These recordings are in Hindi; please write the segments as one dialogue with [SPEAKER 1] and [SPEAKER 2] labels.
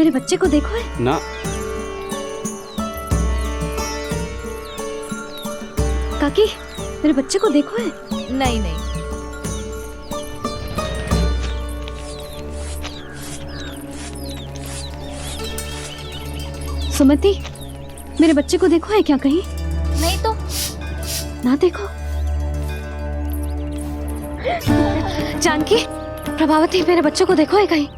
[SPEAKER 1] मेरे बच्चे को देखो है
[SPEAKER 2] ना।
[SPEAKER 1] काकी, मेरे बच्चे को देखो है।
[SPEAKER 3] नहीं नहीं।
[SPEAKER 1] सुमति, मेरे बच्चे को देखो है क्या कहीं?
[SPEAKER 3] नहीं तो।
[SPEAKER 1] ना देखो। जानकी, प्रभावती, मेरे बच्चों को देखो है कहीं?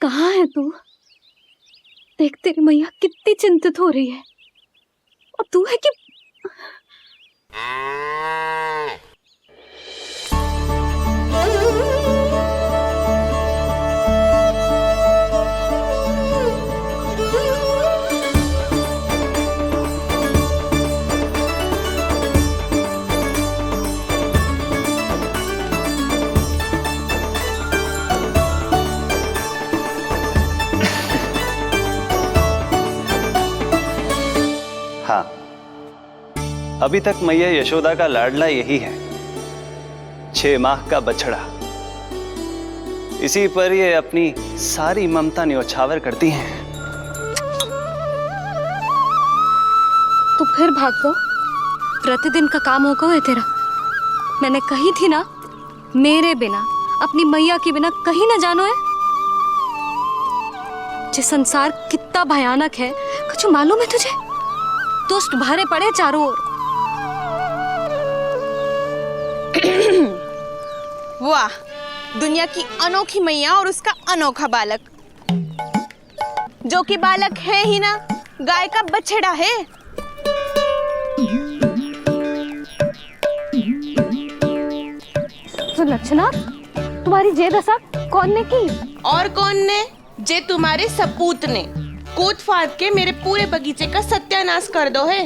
[SPEAKER 1] कहाँ है तू? देख तेरी मैया कितनी चिंतित हो रही है, और तू है कि
[SPEAKER 4] हाँ, अभी तक मैया यशोदा का लाडला यही है, 6 माह का बछड़ा। इसी पर ये अपनी सारी ममता न्योछावर करती हैं।
[SPEAKER 1] तो फिर भाग गो, प्रतिदिन का काम होगा है तेरा। मैंने कही थी ना, मेरे बिना, अपनी मैया के बिना कहीं ना जानो है। ये संसार कितना भयानक है, कुछ मालूम है तुझे? दुष्ट भरे पड़े चारों ओर।
[SPEAKER 5] वाह, दुनिया की अनोखी मैया और उसका अनोखा बालक, जो कि बालक है ही ना, गाय का बछड़ा है।
[SPEAKER 1] तो लक्षणा, तुम्हारी जे दशा कौन ने की?
[SPEAKER 5] और कौन ने? जे तुम्हारे सपूत ने कूद फाड़ के मेरे पूरे बगीचे का सत्यानाश कर दो है।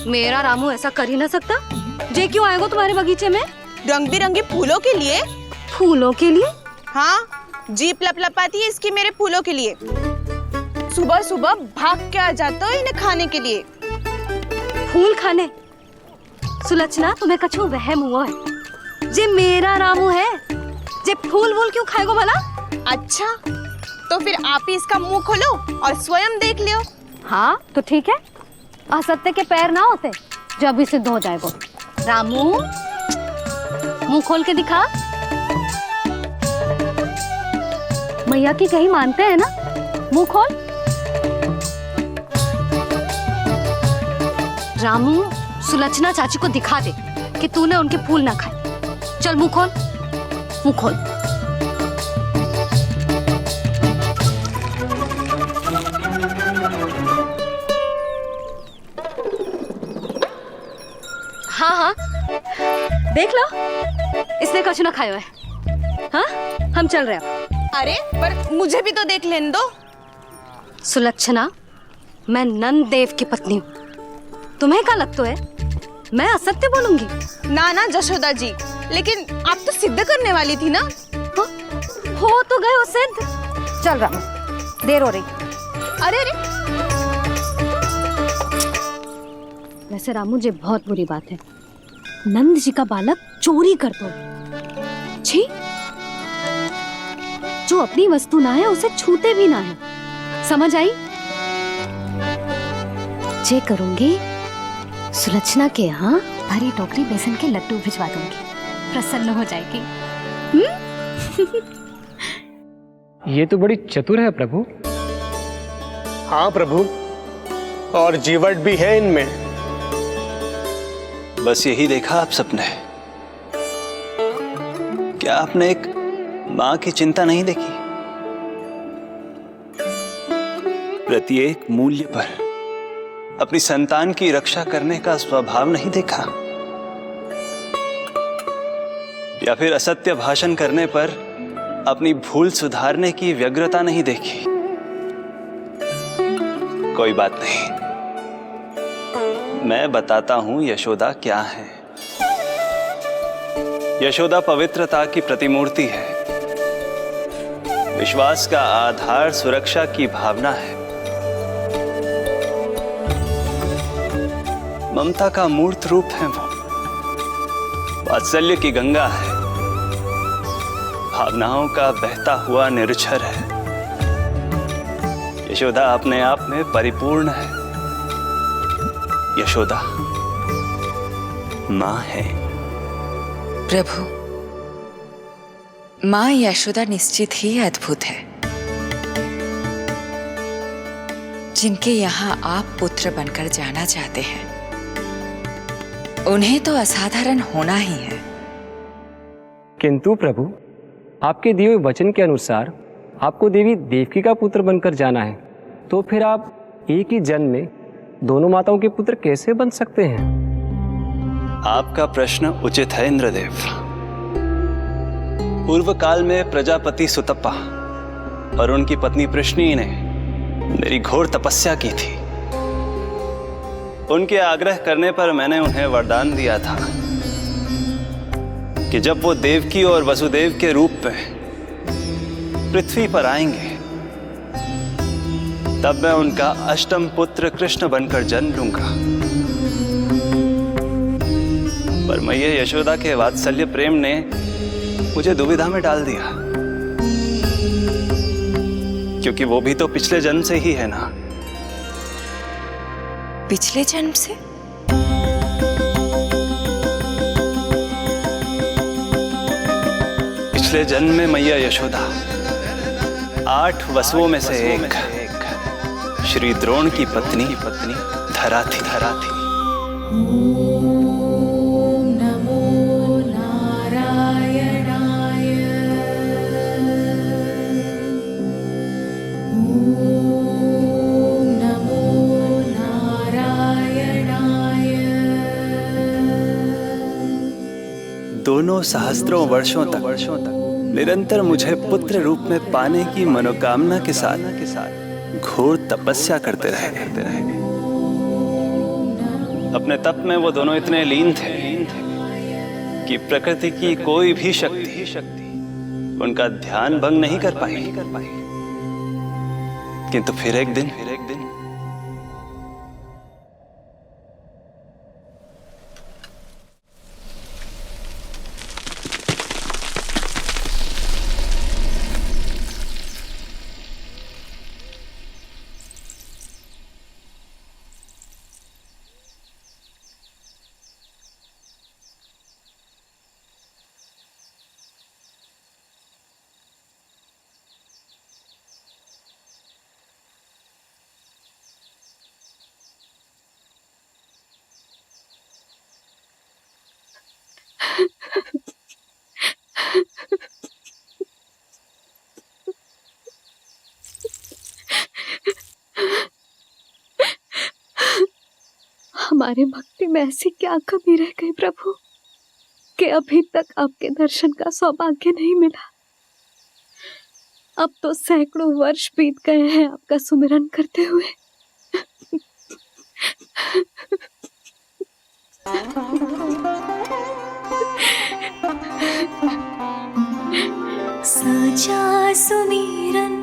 [SPEAKER 1] मेरा रामू ऐसा कर ही ना सकता। जे क्यों आएगा तुम्हारे बगीचे में?
[SPEAKER 5] रंग बिरंगे फूलों के लिए।
[SPEAKER 1] फूलों के लिए?
[SPEAKER 5] हाँ, जीप लपलपाती है इसकी मेरे फूलों के लिए। सुबह सुबह भाग के आ जाता हो इन्हें खाने के लिए।
[SPEAKER 1] फूल खाने? सुलक्षणा, तुम्हें कछु वहम हुआ है। जे मेरा रामू है, जे फूल वूल क्यों खाएगो भला?
[SPEAKER 5] अच्छा, तो फिर आप ही इसका मुंह खोलो और स्वयं देख लियो।
[SPEAKER 1] हाँ तो ठीक है, असत्य के पैर ना होते जो अभी सिद्ध हो जाएगा। रामू, मुंह खोल के दिखा। मैया की कहीं मानते हैं ना, मुंह खोल। रामू, सुलक्षणा चाची को दिखा दे कि तूने उनके फूल ना खाए। चल मुंह खोल, मुंह खोल। हाँ हाँ, देख लो, इसने कुछ ना खाया है। हाँ, हम चल रहे हैं।
[SPEAKER 5] अरे पर मुझे भी तो देख लेने दो।
[SPEAKER 1] सुलक्षणा, मैं नंद देव की पत्नी हूँ। तुम्हें क्या लगता है मैं असत्य बोलूंगी?
[SPEAKER 5] ना ना जशोदा जी, लेकिन आप तो सिद्ध करने वाली थी ना।
[SPEAKER 1] हो तो गए हो सिद्ध। चल रामू, देर हो रही।
[SPEAKER 5] अरे अरे,
[SPEAKER 1] वैसे रामू, जी बहुत बुरी बात है। नंद जी का बालक चोरी कर दो। छी, जो अपनी वस्तु ना है उसे छूते भी ना है। समझ आई? जे करूंगी, सुलक्षणा के यहाँ भरी टोकरी बेसन के लड्डू भिजवा दूंगी, प्रसन्न हो जाएगी।
[SPEAKER 2] ये तो बड़ी चतुर है प्रभु।
[SPEAKER 6] हाँ प्रभु, और जीवट भी है इनमें।
[SPEAKER 4] बस यही देखा आप सबने? क्या आपने एक मां की चिंता नहीं देखी? प्रत्येक मूल्य पर अपनी संतान की रक्षा करने का स्वभाव नहीं देखा? या फिर असत्य भाषण करने पर अपनी भूल सुधारने की व्यग्रता नहीं देखी? कोई बात नहीं, मैं बताता हूं यशोदा क्या है। यशोदा पवित्रता की प्रतिमूर्ति है, विश्वास का आधार सुरक्षा की भावना है। ममता का मूर्त रूप है वो, वात्सल्य की गंगा है, भावनाओं का बहता हुआ निर्झर है। यशोदा अपने आप में परिपूर्ण है। यशोदा मां है।
[SPEAKER 3] प्रभु, मां यशोदा निश्चित ही अद्भुत है। जिनके यहाँ आप पुत्र बनकर जाना चाहते हैं, उन्हें तो असाधारण होना ही है।
[SPEAKER 2] किंतु प्रभु, आपके दिए हुए वचन के अनुसार आपको देवी देवकी का पुत्र बनकर जाना है, तो फिर आप एक ही जन्म में दोनों माताओं के पुत्र कैसे बन सकते हैं?
[SPEAKER 4] आपका प्रश्न उचित है इंद्रदेव। पूर्व काल में प्रजापति सुतप्पा और उनकी पत्नी प्रश्नी ने मेरी घोर तपस्या की थी। उनके आग्रह करने पर मैंने उन्हें वरदान दिया था कि जब वो देवकी और वसुदेव के रूप में पृथ्वी पर आएंगे, तब मैं उनका अष्टम पुत्र कृष्ण बनकर जन्म लूंगा। पर मैया यशोदा के वात्सल्य प्रेम ने मुझे दुविधा में डाल दिया, क्योंकि वो भी तो पिछले जन्म से ही है ना।
[SPEAKER 3] पिछले जन्म से?
[SPEAKER 4] पिछले जन्म में मैया यशोदा 8 वसुओं में से एक श्री द्रोण की पत्नी धरा थी। दोनों सहस्त्रों वर्षों तक निरंतर मुझे पुत्र रूप में पाने की मनोकामना के साथ घोर तपस्या करते रहे। अपने तप में वो दोनों इतने लीन थे कि प्रकृति की कोई भी शक्ति उनका ध्यान भंग नहीं कर पाई। किंतु फिर एक दिन
[SPEAKER 1] हमारे भक्ति में ऐसी क्या कमी रह गई प्रभु कि अभी तक आपके दर्शन का सौभाग्य नहीं मिला। अब तो सैकड़ों वर्ष बीत गए हैं आपका सुमिरन करते हुए।
[SPEAKER 7] साचा सुमिरन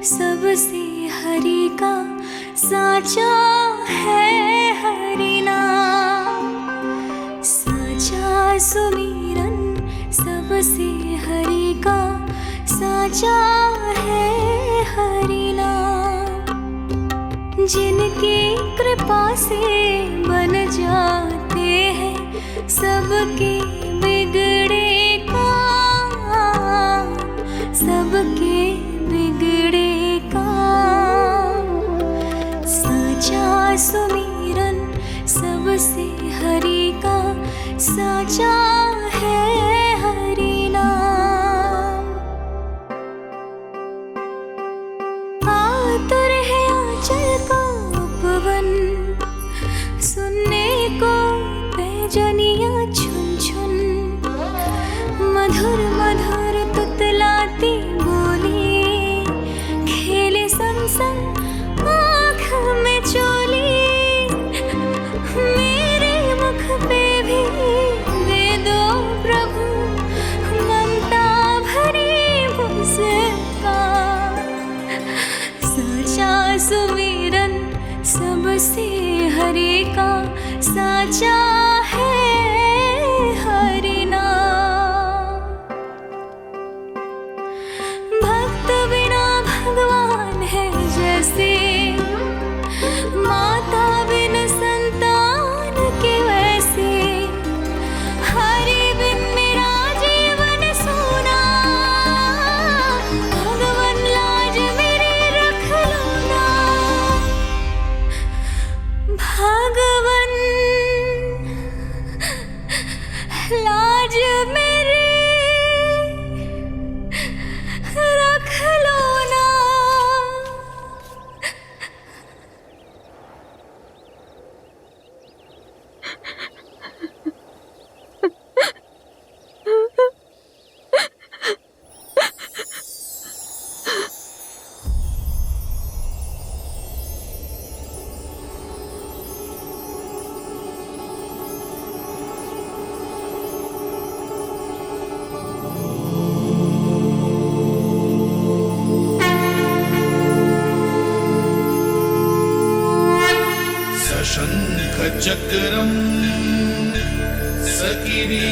[SPEAKER 7] सबसे हरि का, साचा है हरि नाम। साचा सुमिरन सबसे हरि का, साचा है हरि नाम। जिनकी कृपा से बन जाते हैं सबके बिगड़े काम, सबके बिगड़े काम। साचा सुमिरन सबसे हरि का, साचा है हरि नाम। आतुर है आंचल का उपवन, सुनने को पैजनियां छुन छुन।
[SPEAKER 8] चक्रम सकिरीट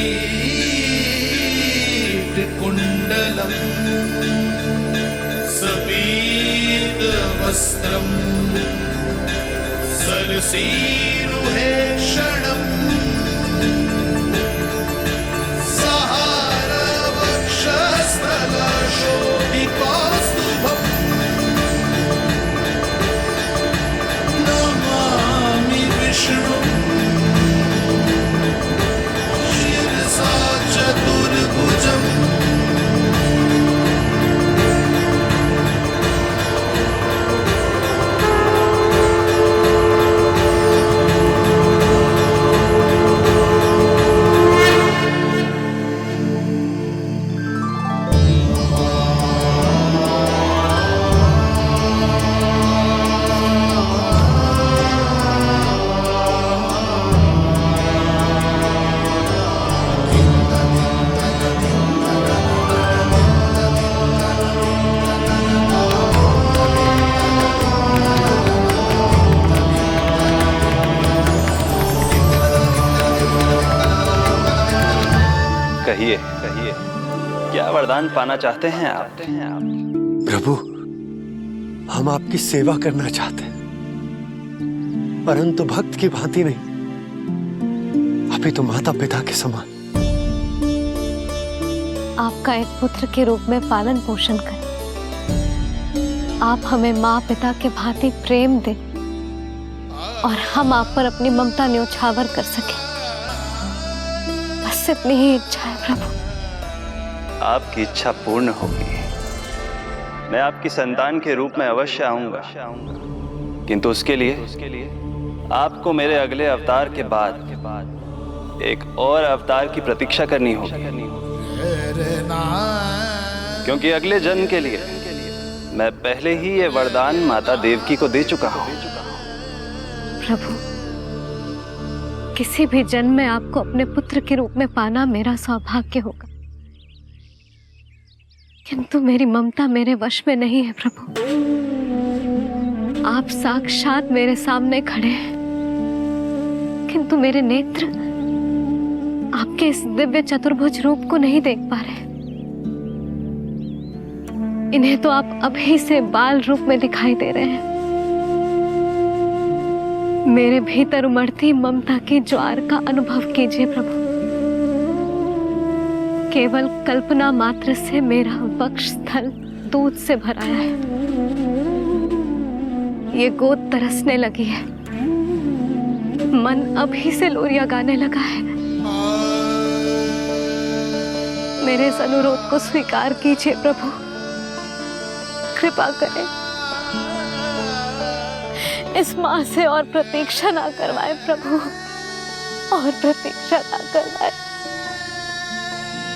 [SPEAKER 8] कुंडलम सपीत वस्त्रम सरसीरुहे क्षणम सहार वक्षस्थल शोभितौस्तुभम नमामि विष्णु शिरसा चतुर्भुजम्
[SPEAKER 4] कहिए कहिए, क्या वरदान पाना चाहते हैं आप?
[SPEAKER 6] प्रभु, हम आपकी सेवा करना चाहते हैं, परंतु भक्त की भांति नहीं, अभी तो माता पिता के समान।
[SPEAKER 1] आपका एक पुत्र के रूप में पालन पोषण करें। आप हमें माँ पिता के भांति प्रेम दें और हम आप पर अपनी ममता न्योछावर कर सकें। बस इतनी ही इच्छा है प्रभु।
[SPEAKER 4] आपकी इच्छा पूर्ण होगी। मैं आपकी संतान के रूप में अवश्य आऊंगा, किंतु उसके लिए आपको मेरे अगले अवतार के बाद एक और अवतार की प्रतीक्षा करनी होगी, क्योंकि अगले जन्म के लिए मैं पहले ही ये वरदान माता देवकी को दे चुका हूँ।
[SPEAKER 1] प्रभु, किसी भी जन्म में आपको अपने पुत्र के रूप में पाना मेरा सौभाग्य होगा, किंतु मेरी ममता मेरे वश में नहीं है प्रभु। आप साक्षात मेरे सामने खड़े हैं, किंतु मेरे नेत्र आपके इस दिव्य चतुर्भुज रूप को नहीं देख पा रहे। इन्हें तो आप अभी से बाल रूप में दिखाई दे रहे हैं। मेरे भीतर उमड़ती ममता की ज्वार का अनुभव कीजिए प्रभु। केवल कल्पना मात्र से मेरा वक्ष स्थल दूध से भराया है। ये गोद तरसने लगी है, मन अभी से लोरियां गाने लगा है। मेरे इस अनुरोध को स्वीकार कीजिए प्रभु, कृपा करें। इस माँ से और प्रतीक्षा ना करवाए प्रभु, और प्रतीक्षा ना करवाए।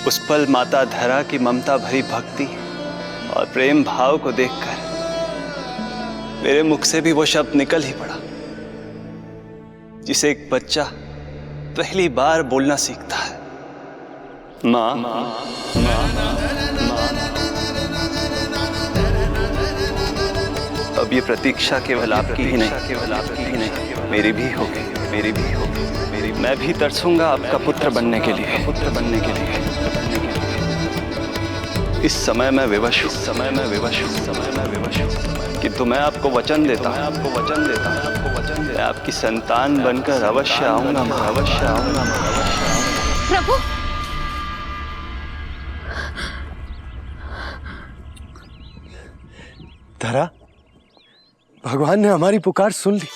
[SPEAKER 4] उस पल माता धरा की ममता भरी भक्ति और प्रेम भाव को देखकर मेरे मुख से भी वो शब्द निकल ही पड़ा जिसे एक बच्चा पहली बार बोलना सीखता है, माँ। अब ये प्रतीक्षा केवल आपकी ही नहीं, मेरी भी होगी, मेरी भी होगी। मैं भी तरसूंगा आपका पुत्र बनने के लिए, इस समय मैं विवश हूँ, किंतु मैं आपको वचन देता हूँ, मैं आपकी संतान बनकर अवश्य आऊंगा,
[SPEAKER 1] प्रभु।
[SPEAKER 6] धरा, भगवान ने हमारी पुकार सुन ली।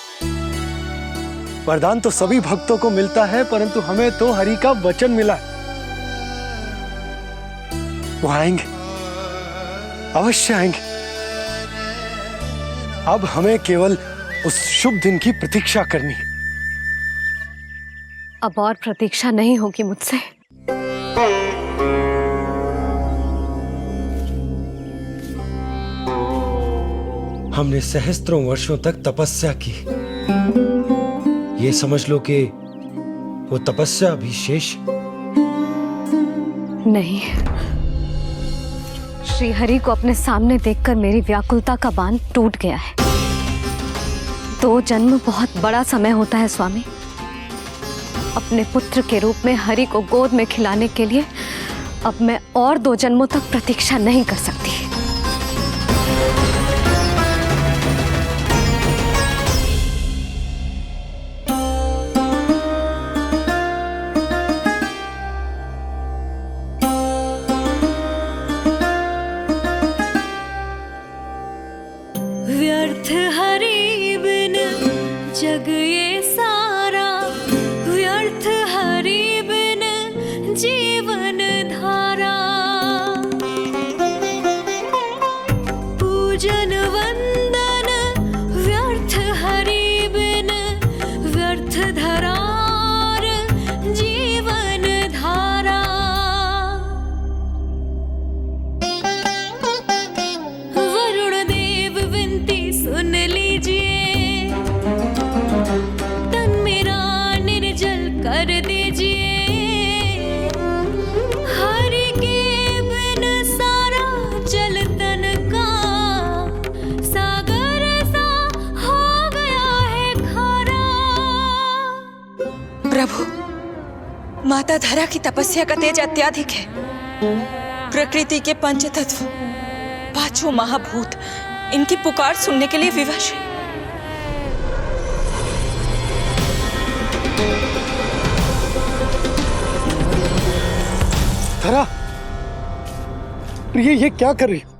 [SPEAKER 6] वरदान तो सभी भक्तों को मिलता है, परंतु हमें तो हरि का वचन मिला है। वो आएंगे, अवश्य आएंगे। अब हमें केवल उस शुभ दिन की प्रतीक्षा करनी है।
[SPEAKER 1] अब और प्रतीक्षा नहीं होगी मुझसे।
[SPEAKER 6] हमने सहस्त्रों वर्षों तक तपस्या की, ये समझ लो कि वो तपस्या अभी शेष
[SPEAKER 1] नहीं। श्री हरि को अपने सामने देखकर मेरी व्याकुलता का बांध टूट गया है। 2 जन्म बहुत बड़ा समय होता है स्वामी। अपने पुत्र के रूप में हरि को गोद में खिलाने के लिए अब मैं और 2 जन्मों तक प्रतीक्षा नहीं कर सकती।
[SPEAKER 7] व्यर्थ हरि बिन जग ये सारा, व्यर्थ हरि बिन जीवन धारा। पूजन वंदन व्यर्थ हरि बिन, व्यर्थ धरार जीवन धारा। वरुण देव विनती सुन लीजिए, तन मेरा निर्जल कर दीजिए। हरि के बिन सारा जल तन का सागर सा हो गया है खारा।
[SPEAKER 3] प्रभु, माता धरा की तपस्या का तेज अत्यधिक है। प्रकृति के पंचतत्व, 5 महाभूत इनकी पुकार सुनने के लिए विवश है।
[SPEAKER 6] धरा, प्रिय ये क्या कर रही हो?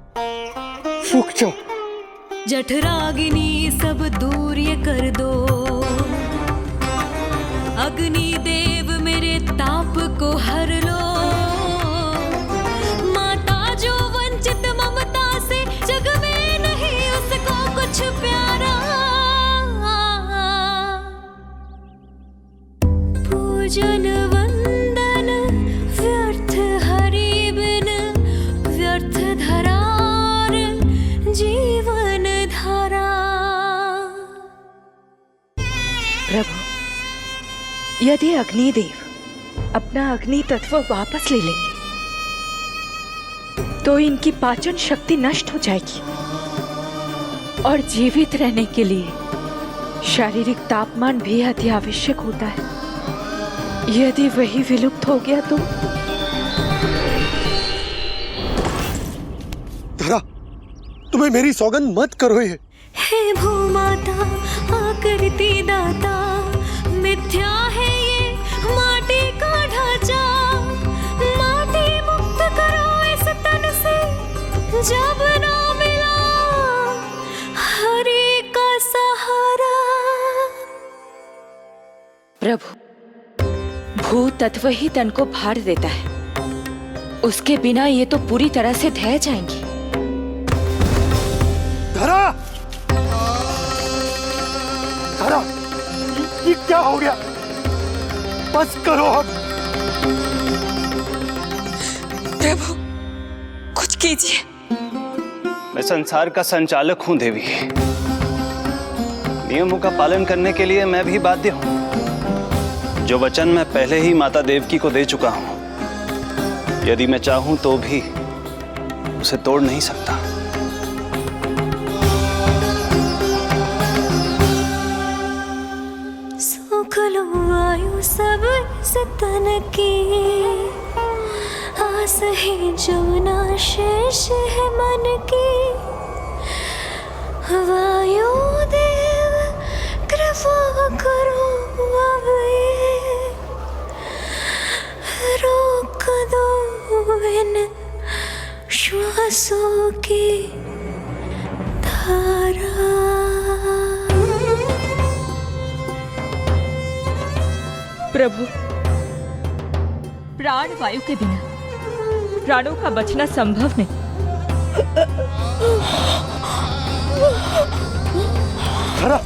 [SPEAKER 6] रुक जाओ।
[SPEAKER 7] जठराग्नि सब दूर ये कर दो, अग्नि देव मेरे ताप को हर लो। माता जो वंचित ममता से, जग में नहीं उसको कुछ प्यारा। पूजन वंदन व्यर्थ हरि बिन, व्यर्थ धरार जीवन धारा।
[SPEAKER 3] प्रभु, यदि अग्निदेव अपना अग्नि तत्व वापस ले लेंगे तो इनकी पाचन शक्ति नष्ट हो जाएगी और जीवित रहने के लिए शारीरिक तापमान भी अति आवश्यक होता है। यदि वही विलुप्त हो गया तो?
[SPEAKER 6] धरा, तुम्हें मेरी सौगंध मत करो ये।
[SPEAKER 7] हे भूमाता आकृति दाता, मिथ्या है ये माटी का ढांचा। माटी मुक्त करो इस तन से, जब ना मिला हरि का सहारा।
[SPEAKER 3] प्रभु, भू तत्व ही तन को भार देता है, उसके बिना ये तो पूरी तरह से ढह जाएंगी।
[SPEAKER 6] धरा, धरा, ये क्या हो गया? बस करो अब।
[SPEAKER 3] प्रभु, कुछ कीजिए।
[SPEAKER 4] मैं संसार का संचालक हूं देवी। नियमों का पालन करने के लिए मैं भी बाध्य हूं। जो वचन मैं पहले ही माता देवकी को दे चुका हूं, यदि मैं चाहूं तो भी उसे तोड़ नहीं सकता।
[SPEAKER 7] सुख लो आयु सब इस तन की, आस है जो ना शेष है मन की। वायु देव कृपा करो अब ये, रोक दो इन श्वासों की धारा।
[SPEAKER 9] प्रभु, प्राण वायु के बिना प्राणों का बचना संभव नहीं।
[SPEAKER 6] धरा,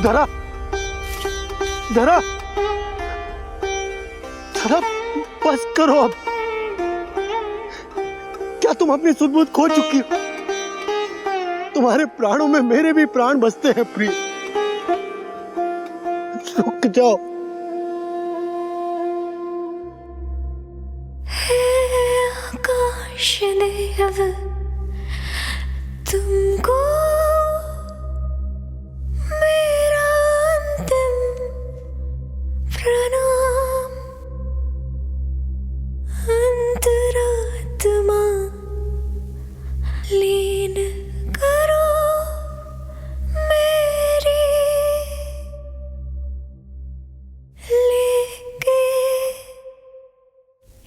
[SPEAKER 6] धरा, धरा, धरा, बस करो अब। क्या तुम अपनी सुध-बुध खो चुकी हो? तुम्हारे प्राणों में मेरे भी प्राण बसते हैं प्रिय। रुक जाओ।
[SPEAKER 7] हे आकाश देव, तुमको मेरा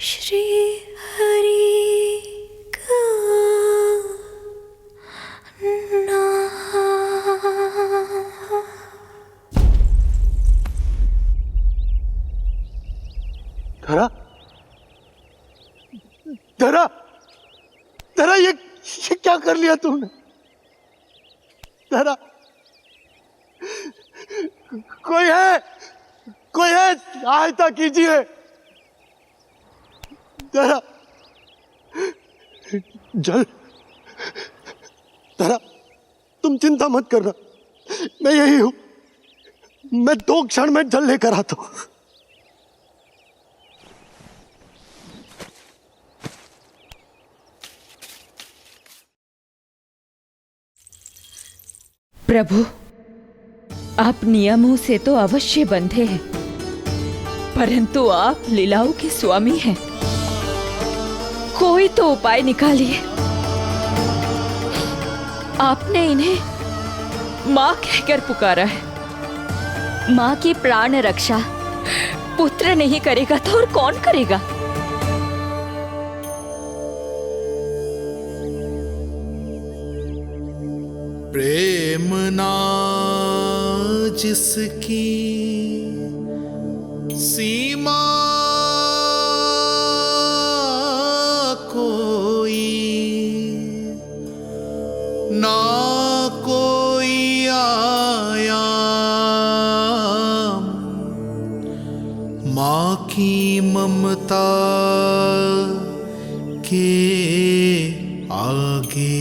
[SPEAKER 7] श्री हरि का
[SPEAKER 6] धरा, धरा, धरा, ये क्या कर लिया तुमने? धरा, कोई है, कोई है, सहायता कीजिए। धरा, जल, धरा, तुम चिंता मत करना, मैं यही हूं, मैं 2 क्षण में जल लेकर आता हूं।
[SPEAKER 3] प्रभु, आप नियमों से तो अवश्य बंधे हैं, परंतु आप लीलाओं के स्वामी हैं। कोई तो उपाय निकालिए। आपने इन्हें मां कहकर पुकारा है।
[SPEAKER 1] माँ की प्राण रक्षा
[SPEAKER 3] पुत्र नहीं करेगा तो और कौन करेगा?
[SPEAKER 8] प्रेम ना जिसकी सीमा कोई, ना कोई आया माँ की ममता के आगे।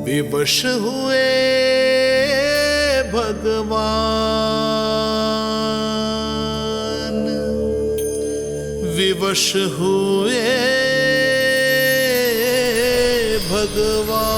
[SPEAKER 8] विवश हुए भगवान, विवश हुए भगवान।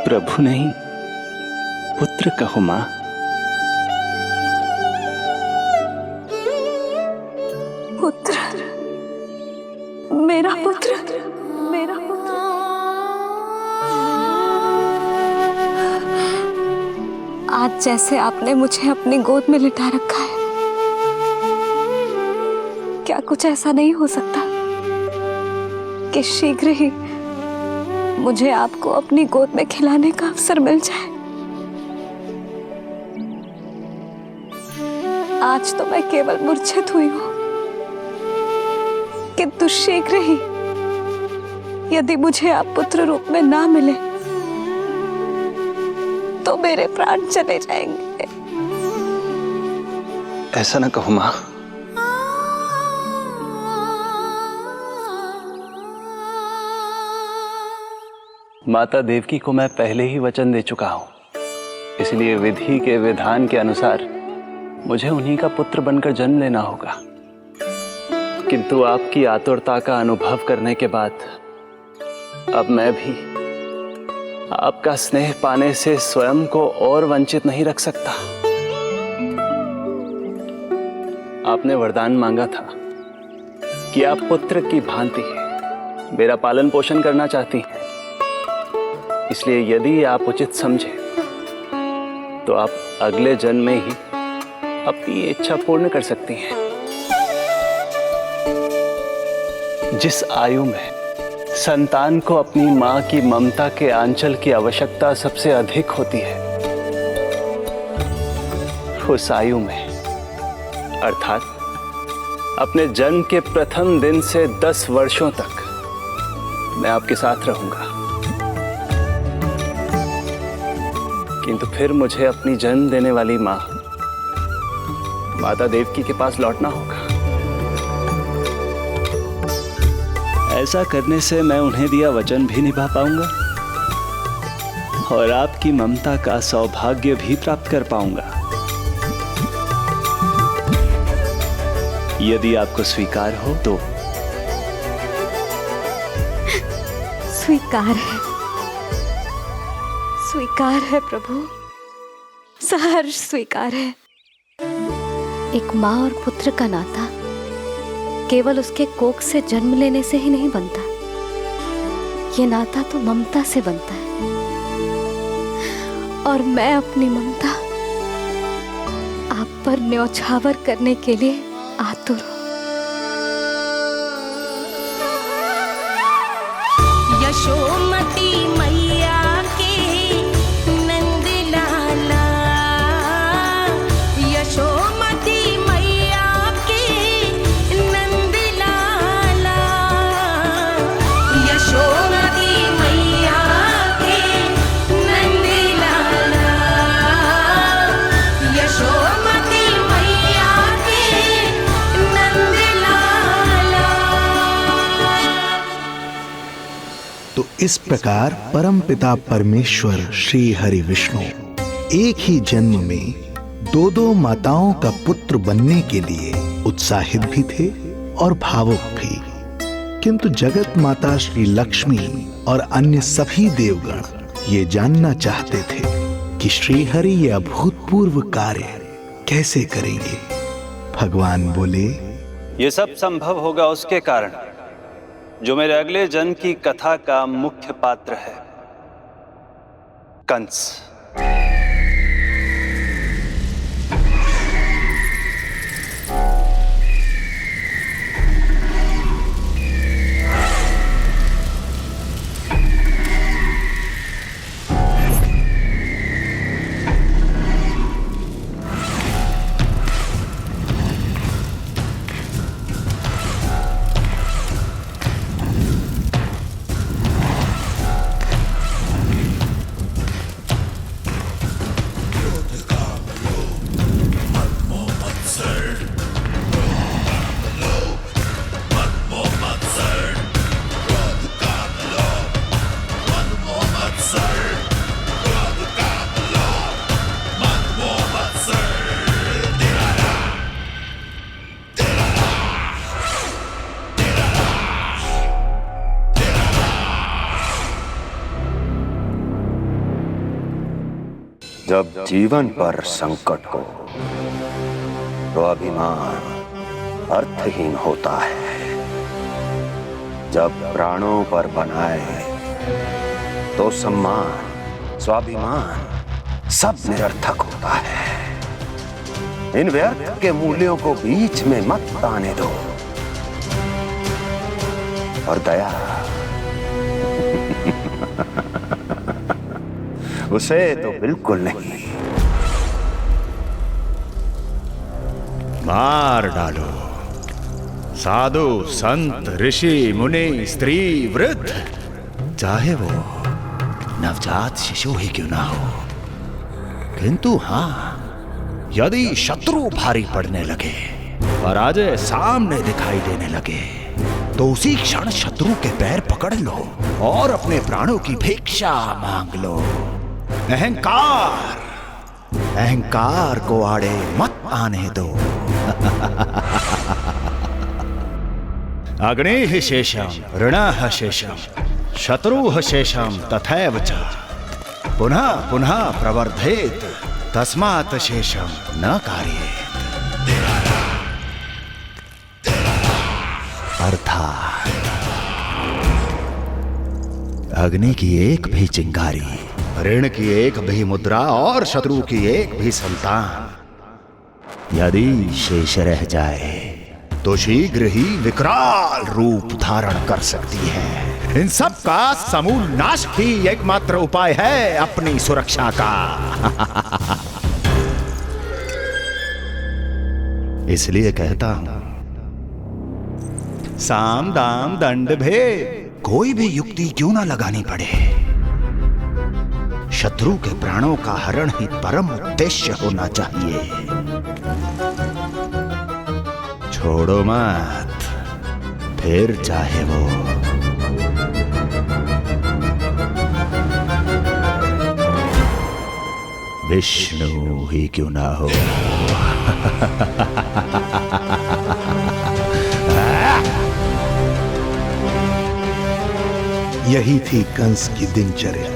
[SPEAKER 4] प्रभु नहीं, पुत्र कहो मां।
[SPEAKER 1] पुत्र, मेरा पुत्र, मेरा पुत्र। आज जैसे आपने मुझे अपनी गोद में लिटा रखा है, क्या कुछ ऐसा नहीं हो सकता कि शीघ्र ही मुझे आपको अपनी गोद में खिलाने का अवसर मिल जाए? आज तो मैं केवल मूर्छित हुई हूं, किंतु शीघ्र ही यदि मुझे आप पुत्र रूप में ना मिले तो मेरे प्राण चले जाएंगे।
[SPEAKER 4] ऐसा ना कहो मां। माता देवकी को मैं पहले ही वचन दे चुका हूं, इसलिए विधि के विधान के अनुसार मुझे उन्हीं का पुत्र बनकर जन्म लेना होगा। किंतु आपकी आतुरता का अनुभव करने के बाद अब मैं भी आपका स्नेह पाने से स्वयं को और वंचित नहीं रख सकता। आपने वरदान मांगा था कि आप पुत्र की भांति मेरा पालन पोषण करना चाहती हैं, इसलिए यदि आप उचित समझे तो आप अगले जन्म में ही अपनी इच्छा पूर्ण कर सकती हैं। जिस आयु में संतान को अपनी मां की ममता के आंचल की आवश्यकता सबसे अधिक होती है, उस आयु में अर्थात अपने जन्म के प्रथम दिन से 10 वर्षों तक मैं आपके साथ रहूंगा। किंतु फिर मुझे अपनी जन्म देने वाली मां माता देवकी के पास लौटना होगा। ऐसा करने से मैं उन्हें दिया वचन भी निभा पाऊंगा और आपकी ममता का सौभाग्य भी प्राप्त कर पाऊंगा। यदि आपको स्वीकार हो तो।
[SPEAKER 1] स्वीकार है, स्वीकार है प्रभु, सहर्ष स्वीकार है। एक माँ और पुत्र का नाता केवल उसके कोख से जन्म लेने से ही नहीं बनता, ये नाता तो ममता से बनता है, और मैं अपनी ममता आप पर न्यौछावर करने के लिए आतुर हूं।
[SPEAKER 7] यशोमती मैया के नंद लाला, यशोमती मैया के नंद लाला, यशोमती मैया के नंद लाला, यशोमती मैया के नंद लाला।
[SPEAKER 8] तो इस प्रकार परमपिता परमेश्वर श्री हरि विष्णु एक ही जन्म में दो माताओं का पुत्र बनने के लिए उत्साहित भी थे और भावुक भी। किंतु जगत माता श्री लक्ष्मी और अन्य सभी देवगण ये जानना चाहते थे कि श्री हरि ये अभूतपूर्व कार्य कैसे करेंगे। भगवान बोले,
[SPEAKER 4] ये सब संभव होगा उसके कारण जो मेरे अगले जन्म की कथा का मुख्य पात्र है, कंस।
[SPEAKER 10] जब जीवन पर संकट हो तो अभिमान अर्थहीन होता है, जब प्राणों पर बनाए तो सम्मान स्वाभिमान सब निरर्थक होता है। इन व्यर्थ के मूल्यों को बीच में मत आने दो, और दया उसे तो बिल्कुल नहीं।
[SPEAKER 8] मार डालो साधु संत ऋषि मुनि स्त्री वृद्ध, चाहे वो नवजात शिशु ही क्यों ना हो। किंतु हां, यदि शत्रु भारी पड़ने लगे, पराजय सामने दिखाई देने लगे, तो उसी क्षण शत्रु के पैर पकड़ लो और अपने प्राणों की भिक्षा मांग लो। अहंकार को आड़े मत आने दो। अग्निः शेषम ऋणः शेषम शत्रुः शेषम तथैव च पुनः पुनः प्रवर्धेत तस्मात् शेषम न कार्येत। अर्थात अग्नि की एक भी चिंगारी, ऋण की एक भी मुद्रा और शत्रु की एक भी संतान यदि शेष रह जाए तो शीघ्र ही विकराल रूप धारण कर सकती है। इन सब का समूल नाश ही एकमात्र उपाय है अपनी सुरक्षा का। इसलिए कहता हूं, साम दाम दंड भेद, कोई भी युक्ति क्यों ना लगानी पड़े, शत्रु के प्राणों का हरण ही परम उद्देश्य होना चाहिए। छोड़ो मत, फिर चाहे वो विष्णु ही क्यों ना हो।
[SPEAKER 11] यही थी कंस की दिनचर्या।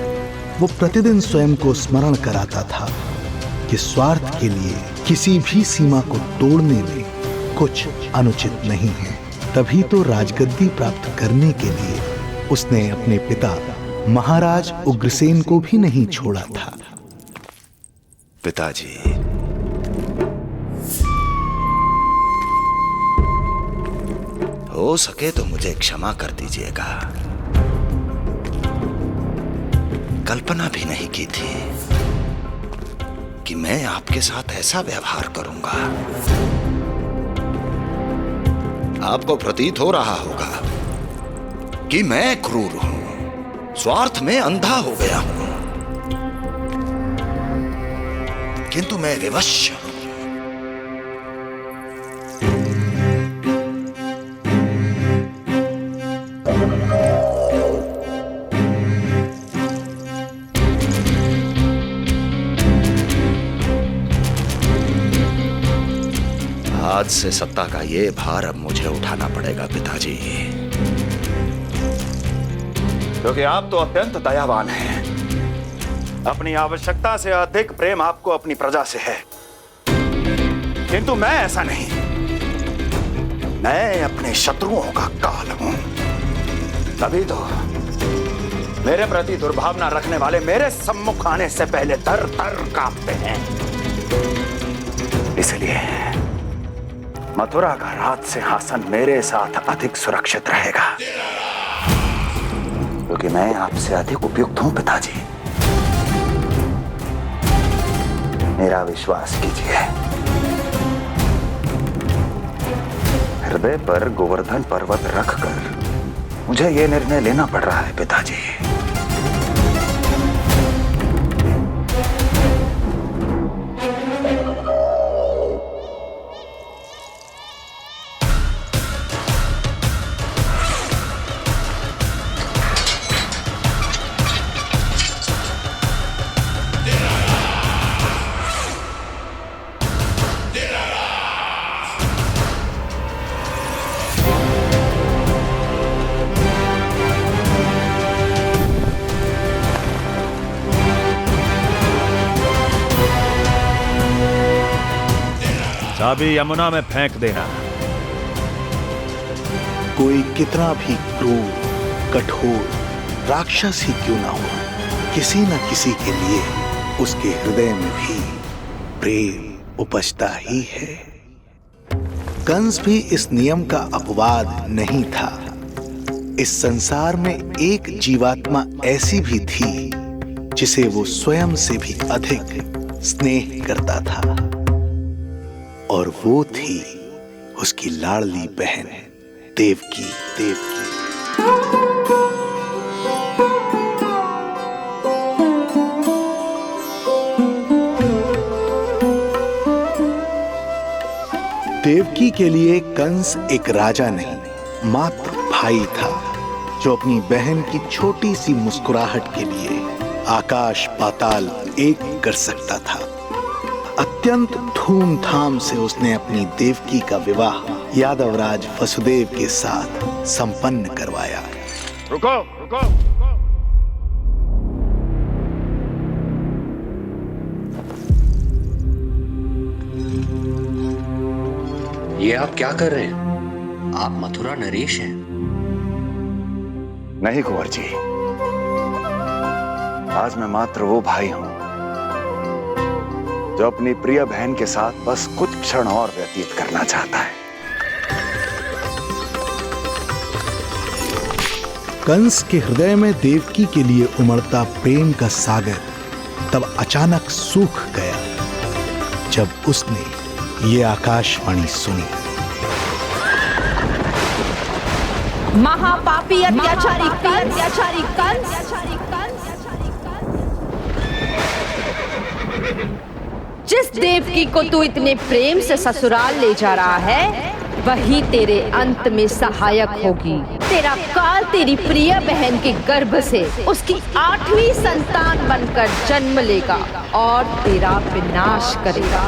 [SPEAKER 11] वो प्रतिदिन स्वयं को स्मरण कराता था कि स्वार्थ के लिए किसी भी सीमा को तोड़ने में कुछ अनुचित नहीं है। तभी तो राजगद्दी प्राप्त करने के लिए उसने अपने पिता महाराज उग्रसेन को भी नहीं छोड़ा था।
[SPEAKER 8] पिताजी, हो सके तो मुझे क्षमा कर दीजिएगा। कल्पना भी नहीं की थी कि मैं आपके साथ ऐसा व्यवहार करूंगा। आपको प्रतीत हो रहा होगा कि मैं क्रूर हूं, स्वार्थ में अंधा हो गया हूं, किंतु मैं विवश हूं। आज से सत्ता का ये भार अब मुझे उठाना पड़ेगा पिताजी, क्योंकि आप तो अत्यंत दयावान हैं। अपनी आवश्यकता से अधिक प्रेम आपको अपनी प्रजा से है, किंतु मैं ऐसा नहीं। मैं अपने शत्रुओं का काल हूं। तभी तो मेरे प्रति दुर्भावना रखने वाले मेरे सम्मुख आने से पहले थर थर कांपते हैं। इसलिए मथुरा का राज सिंहासन मेरे साथ अधिक सुरक्षित रहेगा, क्योंकि मैं आपसे अधिक उपयुक्त हूं पिताजी। मेरा विश्वास कीजिए। हृदय पर गोवर्धन पर्वत रखकर मुझे यह निर्णय लेना पड़ रहा है पिताजी।
[SPEAKER 12] चाबी यमुना में फेंक देना।
[SPEAKER 11] कोई कितना भी क्रूर, कठोर राक्षस ही क्यों ना हो, किसी न किसी के लिए उसके हृदय में भी प्रेम उपजता ही है। कंस भी इस नियम का अपवाद नहीं था।
[SPEAKER 8] इस संसार में एक जीवात्मा ऐसी भी थी जिसे वो स्वयं से भी अधिक स्नेह करता था, और वो थी उसकी लाडली बहन देवकी। देवकी के लिए कंस एक राजा नहीं, मात्र भाई था, जो अपनी बहन की छोटी सी मुस्कुराहट के लिए आकाश पाताल एक कर सकता था। अत्यंत धूमधाम से उसने अपनी देवकी का विवाह यादवराज वसुदेव के साथ संपन्न करवाया।
[SPEAKER 10] रुको।
[SPEAKER 13] ये आप क्या कर रहे हैं? आप मथुरा नरेश हैं?
[SPEAKER 10] नहीं कुंवर जी, आज मैं मात्र वो भाई हूं जो अपनी प्रिय बहन के साथ बस कुछ क्षण और व्यतीत करना चाहता है।
[SPEAKER 8] कंस के हृदय में देवकी के लिए उमड़ता प्रेम का सागर तब अचानक सूख गया जब उसने ये आकाशवाणी सुनी।
[SPEAKER 3] महापापी अत्याचारी कंस, जिस देवकी को तू इतने प्रेम से ससुराल ले जा रहा है, वही तेरे अंत में सहायक होगी। तेरा काल तेरी प्रिय बहन के गर्भ से उसकी 8वीं संतान बनकर जन्म लेगा और तेरा विनाश करेगा।